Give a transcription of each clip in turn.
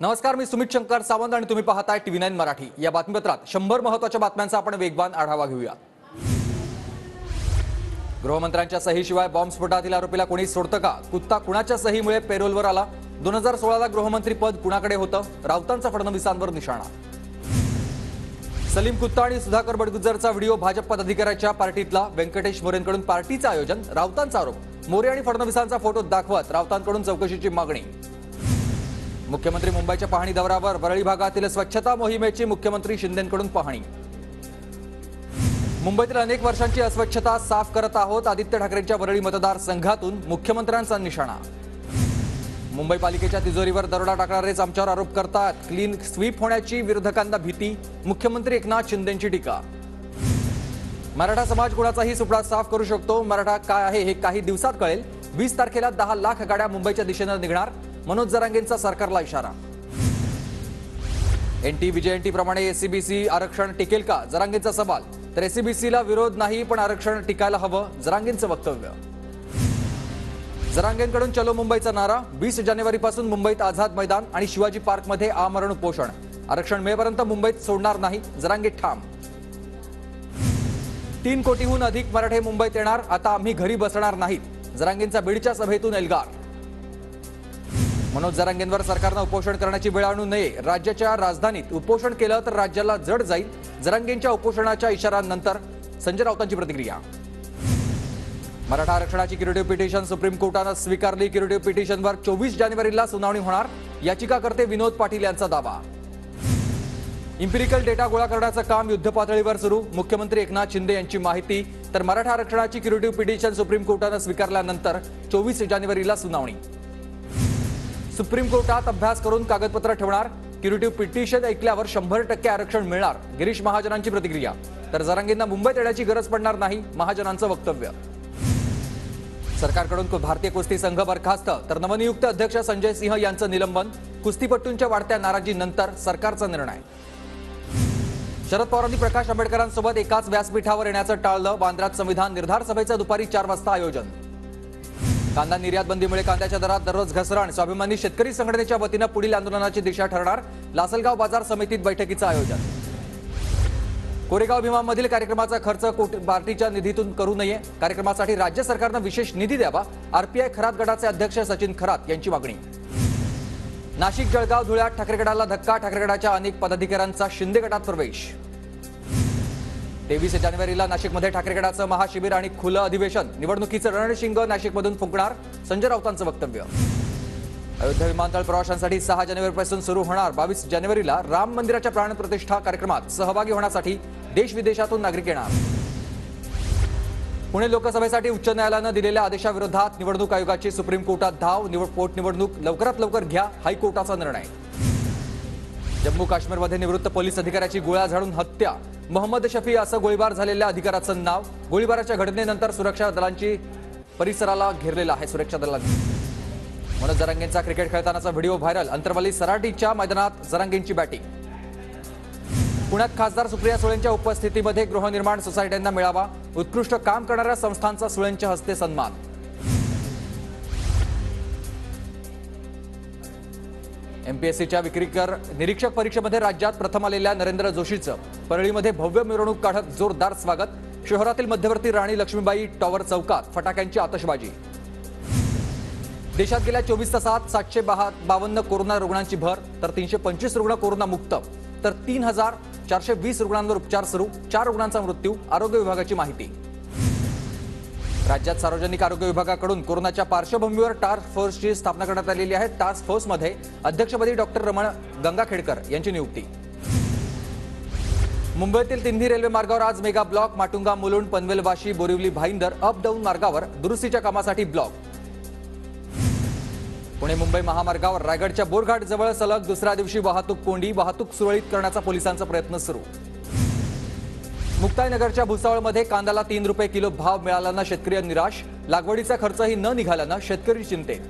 नमस्कार, मी सुमित शंकर सावंत आणि तुम्ही पाहताय TV9 मराठी। या बातमीपत्रात 100 महत्त्वाच्या बातम्यांचा आपण वेगवान आढावा घेऊया। गृहमंत्र्यांच्या सहीशिवाय बॉम्बस्फोटातील आरोपीला कोणी सोडतं का? कुत्ता कुणाच्या सहीमुळे पेरोलवर आला? 2016ला गृहमंत्री पद कुणाकडे होतं? राऊतांचा फडणवीसांवर निशाणा। सलीम कुत्ता आणि सुधाकर बडगुजरचा व्हिडिओ भाजप पदाधिकाऱ्याच्या पार्टीतला, व्यंकटेश मोरेंकडून पार्टीचं आयोजन, राऊतांचा आरोप। मोरे आणि फडणवीसांचा फोटो दाखवत राऊतांकडून चौकशीची मागणी। मुख्यमंत्री मुंबईच्या पाहणी दौऱ्यावर, वरळी भागातील स्वच्छता मोहिमेची मुख्यमंत्री शिंदेंकडून पाहणी। मुंबईतील अनेक वर्षांची अस्वच्छता साफ करत आहोत, आदित्य ठाकरेंच्या वरळी मतदारसंघातून मुख्यमंत्र्यांचा निशाणा। मुंबई पालिकेच्या तिजोरीवर दरोडा टाकणारेच आमच्यावर आरोप करतात, क्लीन स्वीप होण्याची विरोधकांना भीती, मुख्यमंत्री एकनाथ शिंदेंची टीका। मराठा समाज कुणाचाही सुपडा साफ करू शकतो, मराठा काय आहे हे काही दिवसात कळेल। 20 तारखेला 10 लाख गाड्या मुंबईच्या दिशेने निघणार, मनोज जरांगेंचा सरकारला इशारा। एनटी विजयएनटी प्रमाणे एससीबीसी आरक्षण टिकेल का? जरांगेंचा सवाल। तर एससीबीसीला विरोध नाही, पण आरक्षण टिकायला हवं, जरांगेंचं वक्तव्य। जरांगेंकडून चलो मुंबईचा नारा, 20 जानेवारीपासून मुंबईत आझाद मैदान आणि शिवाजी पार्कमध्ये आमरण उपोषण, आरक्षण मिळेपर्यंत मुंबईत सोडणार नाही, जरांगे ठाम। 3 कोटीहून अधिक मराठे मुंबईत येणार, आता आम्ही घरी बसणार नाहीत, जरांगेंचा बीडच्या सभेतून एल्गार। मनोज जरांगेंवर सरकारनं उपोषण करण्याची वेळ आणू नये, राज्याच्या राजधानीत उपोषण केलं तर राज्याला जड जाईल, जरांगेंच्या उपोषणाच्या इशाऱ्यानंतर संजय राऊतांची प्रतिक्रिया। मराठा आरक्षणाची क्युरेटिव्ह पिटिशन सुप्रीम कोर्टानं स्वीकारली, क्युरेटिव्ह पिटिशनवर 24 जानेवारीला सुनावणी होणार, याचिकाकर्ते विनोद पाटील यांचा दावा। इम्पिरिकल डेटा गोळा करण्याचं काम युद्धपातळीवर सुरू, मुख्यमंत्री एकनाथ शिंदे यांची माहिती। तर मराठा आरक्षणाची क्युरेटिव्ह पिटिशन सुप्रीम कोर्टानं स्वीकारल्यानंतर 24 जानेवारीला सुनावणी। सुप्रीम कोर्टात अभ्यास करून कागदपत्र ठेवणार, क्युरेटिव्ह पिटिशन ऐकल्यावर 100% आरक्षण मिळणार, गिरीश महाजनांची प्रतिक्रिया। तर जरांगेंना मुंबईत येण्याची गरज पडणार नाही, महाजनांचं वक्तव्य। सरकारकडून भारतीय कुस्ती संघ बरखास्त, तर नवनियुक्त अध्यक्ष संजय सिंह यांचं निलंबन, कुस्तीपटूंच्या वाढत्या नाराजीनंतर सरकारचा निर्णय। शरद पवारांनी प्रकाश आंबेडकरांसोबत एकाच व्यासपीठावर येण्याचं टाळलं, बांद्र्यात संविधान निर्धार सभेचं दुपारी 4 वाजता आयोजन। कांदा निर्यात बंदीमुळे कांद्याच्या दरात दररोज घसरण, स्वाभिमानी शेतकरी संघटनेच्या वतीनं पुढील आंदोलनाची दिशा ठरणार, लासलगाव बाजार समितीत बैठकीचं आयोजन। कोरेगाव भीमामधील कार्यक्रमाचा खर्च पार्टीच्या निधीतून करू नये, कार्यक्रमासाठी राज्य सरकारनं विशेष निधी द्यावा, आरपीआय खरात गटाचे अध्यक्ष सचिन खरात यांची मागणी। नाशिक जळगाव धुळ्यात ठाकरे गटाला धक्का, ठाकरे गटाच्या अनेक पदाधिकाऱ्यांचा शिंदे गटात प्रवेश। 23 जानेवारीला नाशिकमध्ये ठाकरे गटाचं महाशिबिर आणि खुलं अधिवेशन, निवडणुकीचं रणशिंग नाशिकमधून फुंकणार, संजय राऊतांचं वक्तव्य। अयोध्या विमानतळ प्रवाशांसाठी 6 जानेवारीपासून सुरू होणार, 22 जानेवारीला राम मंदिराच्या प्राणप्रतिष्ठा कार्यक्रमात सहभागी होण्यासाठी देश विदेशातून नागरिक येणार। पुणे लोकसभेसाठी उच्च न्यायालयानं दिलेल्या आदेशाविरोधात निवडणूक आयोगाची सुप्रीम कोर्टात धाव, पोटनिवडणूक लवकरात लवकर घ्या, हायकोर्टाचा निर्णय। जम्मू काश्मीरमध्ये निवृत्त पोलीस अधिकाऱ्याची गोळ्या झाडून हत्या, मोहम्मद शफी असं गोळीबार झालेल्या अधिकाऱ्याचं नाव, गोळीबाराच्या घटनेनंतर सुरक्षा दलांची परिसराला घेरलेला आहे सुरक्षा दलांनी। मनोज जरांगेंचा क्रिकेट खेळतानाचा व्हिडिओ व्हायरल, अंतरवाली सराटीच्या मैदानात जरांगेंची बॅटिंग। पुण्यात खासदार सुप्रिया सुळेंच्या उपस्थितीमध्ये गृहनिर्माण सोसायट्यांना मिळावा, उत्कृष्ट काम करणाऱ्या संस्थांचा सुळेंच्या हस्ते सन्मान। एमपीएससीच्या विक्रीकर निरीक्षक परीक्षेमध्ये राज्यात प्रथम आलेल्या नरेंद्र जोशीचं परळीमध्ये भव्य मिरवणूक काढत जोरदार स्वागत, शहरातील मध्यवर्ती राणी लक्ष्मीबाई टॉवर चौकात फटाक्यांची आतषबाजी। देशात गेल्या 24 तासात 752 कोरोना रुग्णांची भर, तर 325 रुग्ण कोरोनामुक्त, तर 3420 रुग्णांवर उपचार सुरू, 4 रुग्णांचा मृत्यू, आरोग्य विभागाची माहिती। राज्यात सार्वजनिक आरोग्य विभागाकडून कोरोनाच्या पार्श्वभूमीवर टास्क फोर्सची स्थापना करण्यात आलेली आहे। टास्क फोर्समध्ये अध्यक्षपदी डॉक्टर रमण गंगाखेडकर यांची नियुक्ती। मुंबईतील तिन्ही रेल्वे मार्गावर आज mega block, Matunga Mulund Panvel Vashi Borivali Bhayandar up down मार्गावर दुरुस्तीच्या कामासाठी ब्लॉक। पुणे मुंबई महामार्गावर रायगडच्या बोरघाट जवळ सलग दुसऱ्या दिवशी वाहतूक कोंडी, वाहतूक सुरळीत करण्याचा पोलिसांचा प्रयत्न सुरू। मुक्ताईनगरच्या भुसावळमध्ये कांद्याला 3 रुपये किलो भाव मिळाल्यानं शेतकरी निराश, लागवडीचा खर्चही न निघाल्यानं शेतकरी चिंतेत।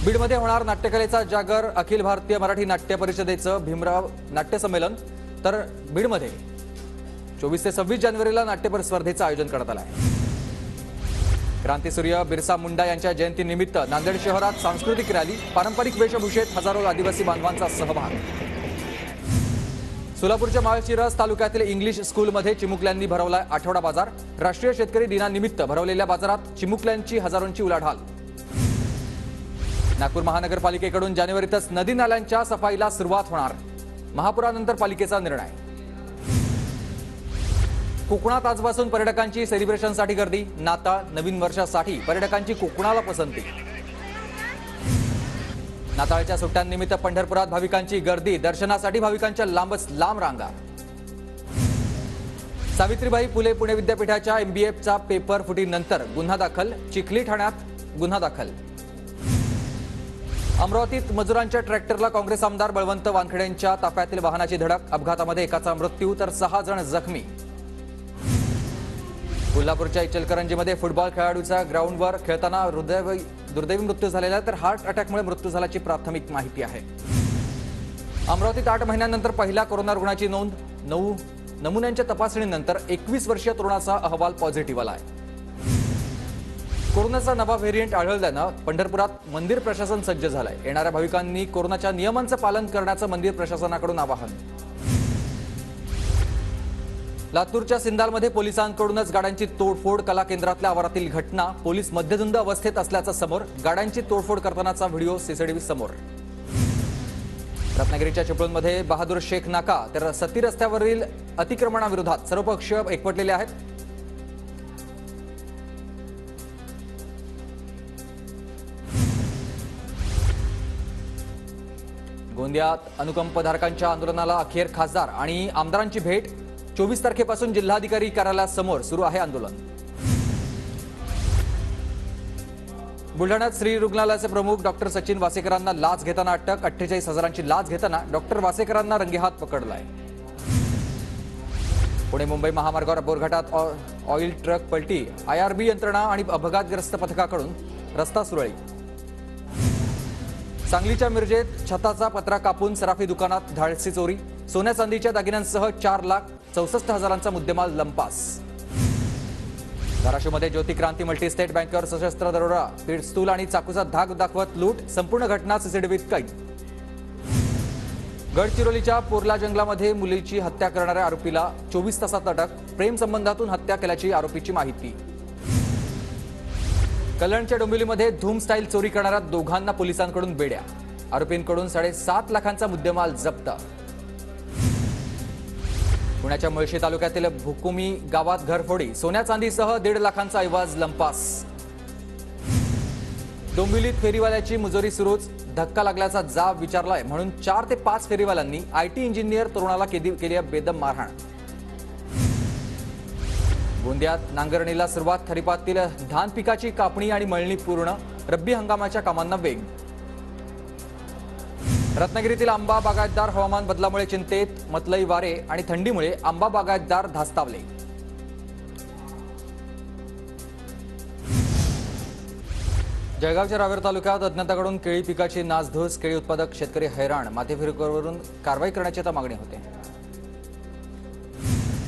बीडमध्ये होणार नाट्यकलेचा जागर, अखिल भारतीय मराठी नाट्य परिषदेचं भीमराव नाट्य संमेलन, तर बीडमध्ये 24 ते 26 जानेवारीला नाट्य स्पर्धेचं आयोजन करण्यात आलं आहे। क्रांतीसूर्य बिरसा मुंडा यांच्या जयंतीनिमित्त नांदेड शहरात सांस्कृतिक रॅली, पारंपरिक वेशभूषेत हजारो आदिवासी बांधवांचा सहभाग। सोलापूरच्या माळशिरस तालुक्यातील इंग्लिश स्कूलमध्ये चिमुकल्यांनी भरवलाय आठवडा बाजार। राष्ट्रीय शेतकरी दिनानिमित्त भरवलेल्या बाजारात चिमुकल्यांची हजारोंची उलाढाल। नागपूर महानगरपालिकेकडून जानेवारीतच नदी नाल्यांच्या सफाईला सुरुवात होणार, महापुरानंतर पालिकेचा निर्णय। कोकणात आजपासून पर्यटकांची सेलिब्रेशनसाठी गर्दी, नाताळ नवीन वर्षासाठी पर्यटकांची कोकणाला पसंती। नाताळच्या सुट्ट्यांनिमित्त पंढरपुरात भाविकांची गर्दी, दर्शनासाठी भाविकांच्या लांबच लांब रांगा। सावित्रीबाई फुले पुणे विद्यापीठाच्या MBAचा पेपर फुटीनंतर गुन्हा दाखल, चिखली ठाण्यात गुन्हा दाखल। अमरावतीत मजुरांच्या ट्रॅक्टरला काँग्रेस आमदार बळवंत वानखेडेंच्या ताफ्यातील वाहनाची धडक, अपघातामध्ये एकाचा मृत्यू तर 6 जण जखमी। कोल्हापूरच्या इचलकरंजीमध्ये फुटबॉल खेळाडूचा ग्राउंडवर खेळताना दुर्दैवी मृत्यू झालेला, तर हार्ट अटॅकमुळे मृत्यू झाल्याची प्राथमिक माहिती आहे। अमरावतीत 8 महिन्यांनंतर पहिल्या कोरोना रुग्णाची नोंद, 9 नमुन्यांच्या तपासणीनंतर 21 वर्षीय तरुणाचा अहवाल पॉझिटिव्ह आला आहे। कोरोनाचा नवा व्हेरियंट आढळल्यानं पंढरपुरात मंदिर प्रशासन सज्ज झालंय। येणाऱ्या भाविकांनी कोरोनाच्या नियमांचं पालन करण्याचं मंदिर प्रशासनाकडून आवाहन। लातूरच्या सिंदालमध्ये पोलिसांकडूनच गाड्यांची तोडफोड, कला केंद्रातल्या आवारातील घटना, पोलीस मद्यधुंद अवस्थेत असल्याचं समोर, गाड्यांची तोडफोड करतानाचा व्हिडिओ CCTV समोर। रत्नागिरीच्या चिपळूणमध्ये बहादूर शेख नाका तर सती रस्त्यावरील अतिक्रमणाविरोधात सर्व पक्ष एकवटलेले आहेत। गोंदियात अनुकंपधारकांच्या आंदोलनाला अखेर खासदार आणि आमदारांची भेट, 24 तारखेपासून जिल्हाधिकारी कार्यालयासमोर सुरू आहे आंदोलन। बुलढाण्यात श्री रुग्णालयाचे प्रमुख डॉक्टर सचिन वासेकरांना लाच घेताना अटक, 48,000ची लाच घेताना डॉक्टर वासेकरांना रंगेहात पकडलाय। पुणे मुंबई महामार्गावर बोरघाटात ऑइल ट्रक पलटी, IRB यंत्रणा आणि अपघातग्रस्त पथकाकडून रस्ता सुरळीत। सांगलीच्या मिरजेत छताचा पत्रा कापून सराफी दुकानात धाडसी चोरी, सोन्या चांदीच्या दागिन्यांसह 4,64,000चा मुद्देमाल लंपास। धाराशिवमध्ये ज्योती क्रांती मल्टीस्टेट बँकेवर सशस्त्र दरोडा, पिस्तूल आणि चाकूचा धाक दाखवत लूट, संपूर्ण घटना CCTVत कैद। गडचिरोलीच्या पोर्ला जंगलामध्ये मुलीची हत्या करणाऱ्या आरोपीला 24 तासात अटक, प्रेम संबंधातून हत्या केल्याची आरोपीची माहिती। कल्याणच्या डोंबिवलीमध्ये धूम स्टाईल चोरी करणाऱ्या दोघांना पोलिसांकडून बेड्या, आरोपींकडून 7.5 लाखांचा मुद्देमाल जप्त। पुण्याच्या मुळशी तालुक्यातील भुकुमी गावात घरफोडी, सोन्या चांदीसह 1.5 लाखांचा ऐवज लंपास। डोंबिवलीत फेरीवाल्याची मुजोरी सुरूच, धक्का लागल्याचा जाब विचारलाय म्हणून 4 ते 5 फेरीवाल्यांनी IT इंजिनियर तरुणाला केली बेदम मारहाण। गोंदियात नांगरणीला सुरुवात, खरीपातील धान पिकाची कापणी आणि मळणी पूर्ण, रब्बी हंगामाच्या कामांना वेग। रत्नागिरीतील आंबा बागायतदार हवामान बदलामुळे चिंतेत, मतलई वारे आणि थंडीमुळे आंबा बागायतदार धास्तावले। जळगावच्या रावेर तालुक्यात अज्ञाताकडून केळी पिकाची नासधूस, केळी उत्पादक शेतकरी हैराण, माथेफिरकरून कारवाई करण्याची आता मागणी होते।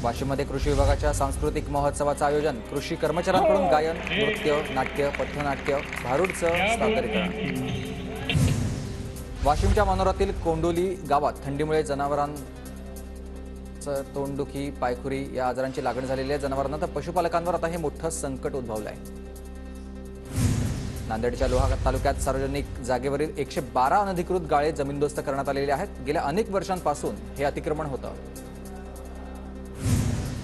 वाशिममध्ये कृषी विभागाच्या सांस्कृतिक महोत्सवाचं आयोजन, कृषी कर्मचाऱ्यांकडून गायन, नृत्य, नाट्य, पथनाट्य, भारूडचं सादरीकरण। वाशिमच्या मनोरातील कोंडोली गावात थंडीमुळे जनावरांचं तोंडदुखी, पायखुरी या आजारांची लागण झालेली आहे। जनावरांना तर पशुपालकांवर आता हे मोठं संकट उद्भवलं आहे। नांदेडच्या लोहा तालुक्यात सार्वजनिक जागेवरील 112 अनधिकृत गाळे जमीनदोस्त करण्यात आलेले आहेत। गेल्या अनेक वर्षांपासून हे अतिक्रमण होतं।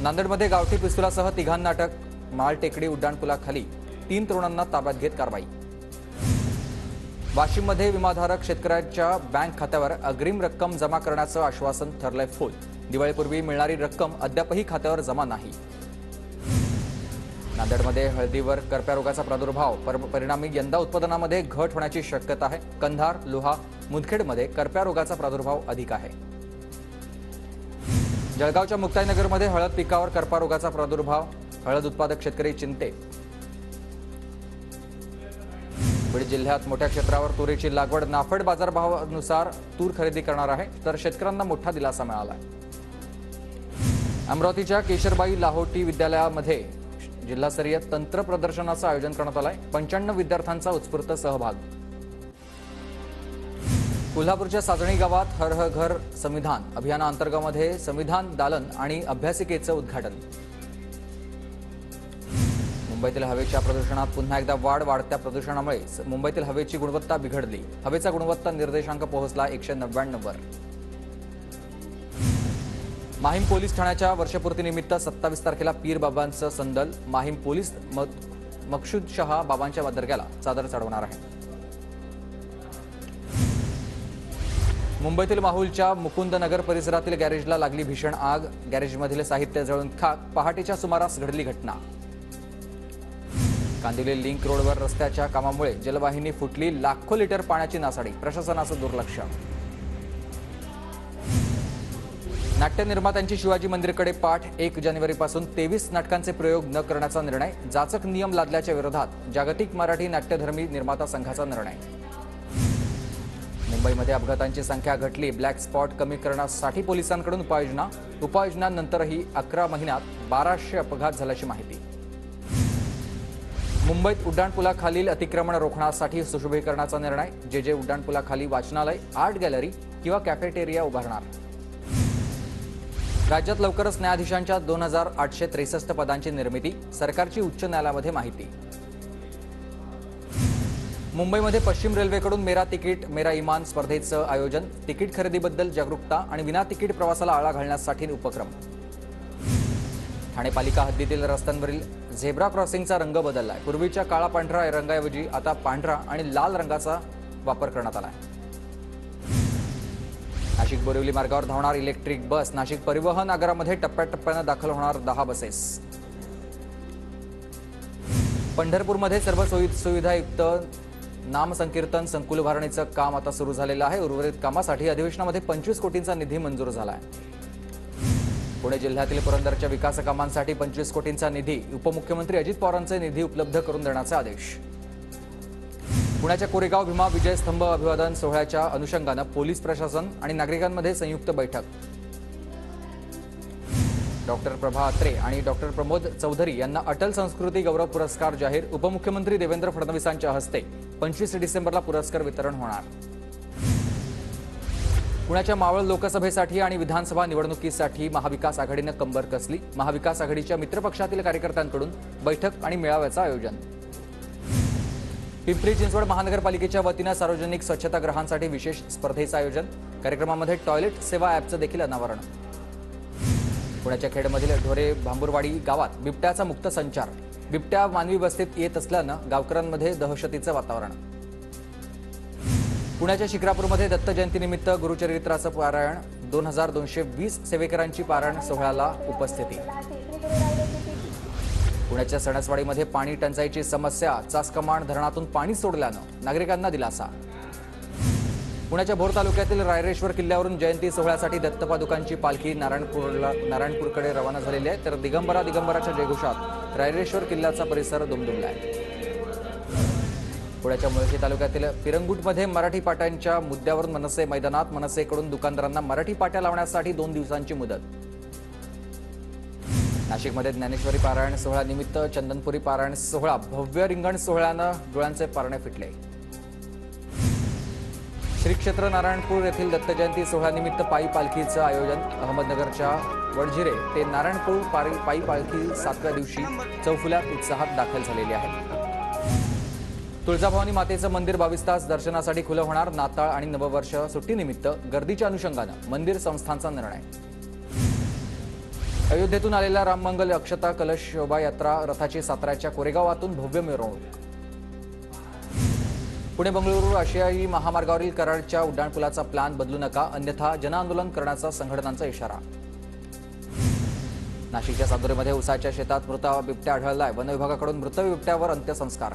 नांदेडमध्ये गावठी पिस्तुलासह 3 अटक, माळ टेकडी उड्डाणपुलाखाली 3 तरुणांना ताब्यात घेत कारवाई। वाशिममध्ये विमाधारक शेतकऱ्यांच्या बँक खात्यावर अग्रिम रक्कम जमा करण्याचं आश्वासन ठरलंय फोल, दिवाळीपूर्वी मिळणारी रक्कम अद्यापही खात्यावर जमा नाही। नांदेडमध्ये हळदीवर करप्या रोगाचा प्रादुर्भाव, परिणामी यंदा उत्पादनामध्ये घट होण्याची शक्यता आहे। कंधार, लोहा, मुदखेडमध्ये करप्या रोगाचा प्रादुर्भाव अधिक आहे। जळगावच्या मुक्ताईनगरमध्ये हळद पिकावर करपा रोगाचा प्रादुर्भाव, हळद उत्पादक शेतकरी चिंतेत। बीड जिल्ह्यात मोठ्या क्षेत्रावर तुरीची लागवड, नाफेड बाजारभावानुसार तूर खरेदी करणार आहे, तर शेतकऱ्यांना मोठा दिलासा मिळाला आहे। अमरावतीच्या केशरबाई लाहोटी विद्यालयामध्ये जिल्हास्तरीय तंत्र प्रदर्शनाचं आयोजन करण्यात आलंय. 95 विद्यार्थ्यांचा उत्स्फूर्त सहभाग. कोल्हापूरच्या साजणी गावात हर हर घर संविधान अभियानाअंतर्गत संविधान दालन आणि अभ्यासिकेचं उद्घाटन. मुंबईतील हवेच्या प्रदूषणात पुन्हा एकदा वाढत्या प्रदूषणामुळे मुंबईतील हवेची गुणवत्ता बिघडली. हवेचा गुणवत्ता निर्देशांक पोहोचला 199 वर. माहीम पोलीस ठाण्याच्या वर्षपूर्तीनिमित्त 27 तारखेला पीर बाबांचं संदल. माहीम पोलीस मकसूद शहा बाबांच्या दर्ग्याला चादर चढवणार आहे. मुंबईतील माहुलच्या मुकुंदनगर परिसरातील गॅरेजला लागली भीषण आग. गॅरेजमधील साहित्य जळून खाक. पहाटेच्या सुमारास घडली घटना. कांदिवली लिंक रोडवर रस्त्याच्या कामामुळे जलवाहिनी फुटली. लाखो लिटर पाण्याची नासाडी. प्रशासनाचं दुर्लक्ष. नाट्य निर्मात्यांची शिवाजी मंदिरकडे पाठ. 1 जानेवारीपासून 23 नाटकांचे प्रयोग न करण्याचा निर्णय. जाचक नियम लादल्याच्या विरोधात जागतिक मराठी नाट्यधर्मी निर्माता संघाचा निर्णय. मुंबईमध्ये अपघातांची संख्या घटली. ब्लॅक स्पॉट कमी करण्यासाठी पोलिसांकडून उपाययोजनांनंतरही 11 महिन्यात 1200 अपघात झाल्याची माहिती. मुंबईत उड्डाणपुलाखालील अतिक्रमण रोखण्यासाठी सुशोभीकरणाचा निर्णय. जे उड्डाणपुलाखाली वाचनालय, आर्ट गॅलरी किंवा कॅफेटेरिया उभारणार. राज्यात लवकरच न्यायाधीशांच्या 2863 पदांची निर्मिती. सरकारची उच्च न्यायालयामध्ये माहिती. मुंबईमध्ये पश्चिम रेल्वेकडून मेरा तिकीट मेरा इमान स्पर्धेचं आयोजन. तिकीट खरेदीबद्दल जागरूकता आणि विना तिकीट प्रवासाला आळा घालण्यासाठी उपक्रम. ठाणे पालिका हद्दीतील रस्त्यांवरील झेब्रा क्रॉसिंगचा रंग बदललाय. पूर्वीच्या काळा पांढरा रंगाऐवजी आता पांढरा आणि लाल रंगाचा वापर करण्यात आलाय. नाशिक बोरिवली मार्गावर धावणार इलेक्ट्रिक बस. नाशिक परिवहन आगारामध्ये टप्प्याटप्प्यानं दाखल होणार 10 बसेस. पंढरपूरमध्ये सर्व सुविधायुक्त नामसंकीर्तन संकुल उभारणीचं काम आता सुरू झालेलं आहे. उर्वरित कामासाठी अधिवेशनामध्ये 25 कोटींचा निधी मंजूर झाला आहे. पुणे जिल्ह्यातील पुरंदरच्या विकास कामांसाठी 25 कोटींचा निधी. उपमुख्यमंत्री अजित पवारांचे निधी उपलब्ध करून देण्याचे आदेश. पुण्याच्या कोरेगाव भीमा विजयस्तंभ अभिवादन सोहळ्याच्या अनुषंगानं पोलीस प्रशासन आणि नागरिकांमध्ये संयुक्त बैठक. डॉक्टर प्रभा अत्रे आणि डॉक्टर प्रमोद चौधरी यांना अटल संस्कृती गौरव पुरस्कार जाहीर. उपमुख्यमंत्री देवेंद्र फडणवीसांच्या हस्ते 25 डिसेंबरला पुरस्कार वितरण होणार. पुण्याच्या मावळ लोकसभेसाठी आणि विधानसभा निवडणुकीसाठी महाविकास आघाडीनं कंबर कसली. महाविकास आघाडीच्या मित्रपक्षातील कार्यकर्त्यांकडून बैठक आणि मेळाव्याचं आयोजन. पिंपरी चिंचवड महानगरपालिकेच्या वतीनं सार्वजनिक स्वच्छतागृहांसाठी विशेष स्पर्धेचं आयोजन. कार्यक्रमामध्ये टॉयलेट सेवा ॲपचं देखील अनावरण. पुण्याच्या खेडमधील ढोरे भांबुरवाडी गावात बिबट्याचा मुक्त संचार. बिबट्या मानवी वस्तीत येत असल्यानं गावकऱ्यांमध्ये दहशतीचं वातावरण. पुण्याच्या शिक्रापूरमध्ये दत्त जयंतीनिमित्त गुरुचरित्राचं पारायण. 2220 सेवेकरांची पारायण सोहळ्याला उपस्थिती. पुण्याच्या सणसवाडीमध्ये पाणी टंचाईची समस्या. चासकमांड धरणातून पाणी सोडल्यानं नागरिकांना दिलासा. पुण्याच्या भोर तालुक्यातील रायरेश्वर किल्ल्यावरून जयंती सोहळ्यासाठी दत्तपादुकांची पालखी नारायणपूरकडे रवाना झालेली आहे. तर दिगंबराच्या जयघोषात रायरेश्वर किल्ल्याचा परिसर दुमदुमलाय. पुण्याच्या मुळशी तालुक्यातील पिरंगुटमध्ये मराठी पाट्यांच्या मुद्द्यावरून मनसे मैदानात. मनसेकडून दुकानदारांना मराठी पाट्या लावण्यासाठी 2 दिवसांची मुदत. नाशिकमध्ये ज्ञानेश्वरी पारायण सोहळ्यानिमित्त चंदनपुरी पारायण सोहळा. भव्य रिंगण सोहळ्यानं डोळ्यांचे पारणे फिटले. श्री क्षेत्र नारायणपूर येथील दत्त जयंती सोहळ्यानिमित्त पायी पालखीचं आयोजन. अहमदनगरच्या वडझिरे ते नारायणपूर पायी पालखी 7व्या दिवशी चौफुल्यात उत्साहात दाखल झालेली आहे. तुळजाभवानी मातेचं मंदिर 22 तास दर्शनासाठी खुलं होणार. नाताळ आणि नववर्ष सुट्टीनिमित्त गर्दीच्या अनुषंगानं मंदिर संस्थांचा निर्णय. अयोध्येतून आलेल्या राममंगल अक्षता कलश शोभायात्रा रथाची साताऱ्याच्या कोरेगावातून भव्य मिरवणूक. पुणे बंगळुरू आशियाई महामार्गावरील कराडच्या उड्डाणपुलाचा प्लॅन बदलू नका, अन्यथा जनआंदोलन करण्याचा संघटनांचा इशारा. नाशिकच्या सादोरीमध्ये उसाच्या शेतात मृत बिबट्या आढळलाय. वन विभागाकडून मृत बिबट्यावर अंत्यसंस्कार.